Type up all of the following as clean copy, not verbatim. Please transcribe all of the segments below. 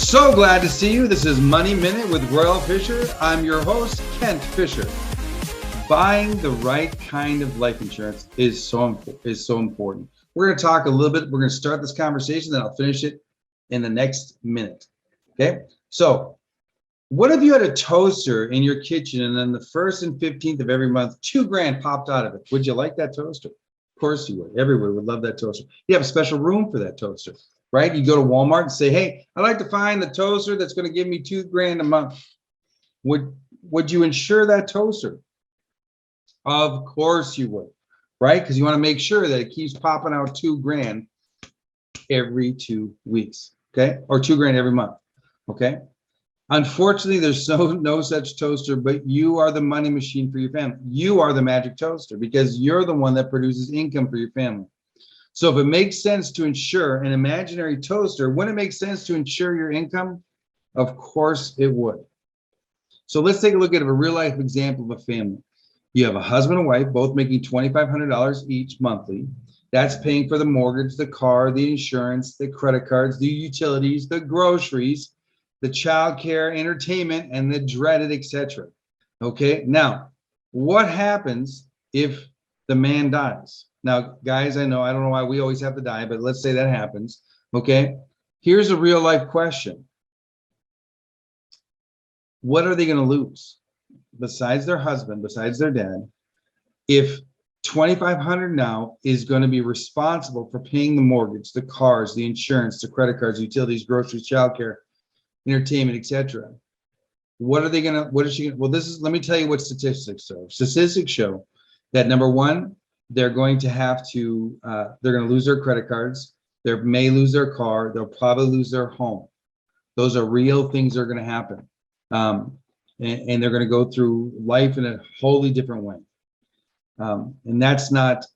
So glad to see you. This is Money Minute with Royal Fisher. I'm your host, Kent Fisher. Buying the right kind of life insurance is so important. We're going to talk a little bit. We're going to start this conversation, then I'll finish it in the next minute. Okay. So what if you had a toaster in your kitchen and then the 1st and 15th of every month, $2,000 popped out of it? Would you like that toaster? Of course you would. Everyone would love that toaster. You have a special room for that toaster, right? You go to Walmart and say, hey, I'd like to find the toaster that's going to give me $2,000 a month. Would you insure that toaster? Of course you would, right? Because you want to make sure that it keeps popping out $2,000 every 2 weeks, okay? Or $2,000 every month, okay? Unfortunately, there's no such toaster, but you are the money machine for your family. You are the magic toaster because you're the one that produces income for your family. So if it makes sense to insure an imaginary toaster, wouldn't it make sense to insure your income? Of course it would. So let's take a look at a real life example of a family. You have a husband and wife, both making $2,500 each monthly. That's paying for the mortgage, the car, the insurance, the credit cards, the utilities, the groceries, the childcare, entertainment, and the dreaded, etc. Okay, now what happens if the man dies? Now, guys, I don't know why we always have to die, but let's say that happens. Okay, here's a real life question. What are they going to lose besides their husband, besides their dad, if $2,500 now is going to be responsible for paying the mortgage, the cars, the insurance, the credit cards, utilities, groceries, childcare, entertainment, etc.? What is she gonna, let me tell you what statistics show. Statistics show that number one, they're going to lose their credit cards. They may lose their car. They'll probably lose their home. Those are real things that are going to happen. And they're going to go through life in a wholly different way. And that's not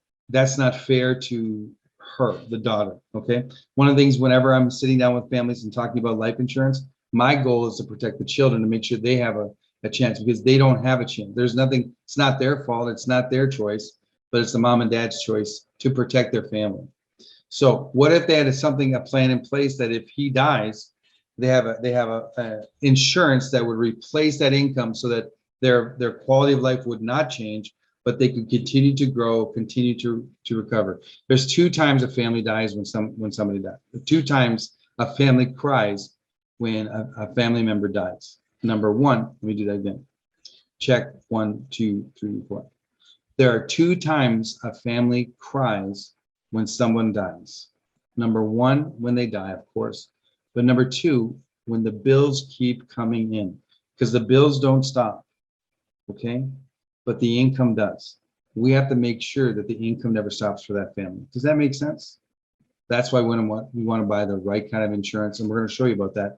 fair to her, the daughter. Okay. One of the things, whenever I'm sitting down with families and talking about life insurance, my goal is to protect the children, to make sure they have a chance, because they don't have a chance. There's nothing, it's not their fault. It's not their choice, but it's the mom and dad's choice to protect their family. So what if they had a plan in place that if he dies, they have a insurance that would replace that income so that their quality of life would not change, but they could continue to grow, continue to recover. There's 2 times a family dies when somebody dies. 2 times a family cries when a family member dies. Number 1, let me do that again. Check 1, 2, 3, 4. There are 2 times a family cries when someone dies. Number 1, when they die, of course. But number 2, when the bills keep coming in, because the bills don't stop, okay? But the income does. We have to make sure that the income never stops for that family. Does that make sense? That's why we want to buy the right kind of insurance, and we're going to show you about that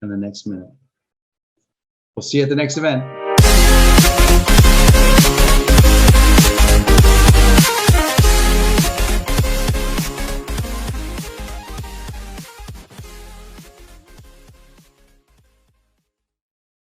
in the next minute. We'll see you at the next event.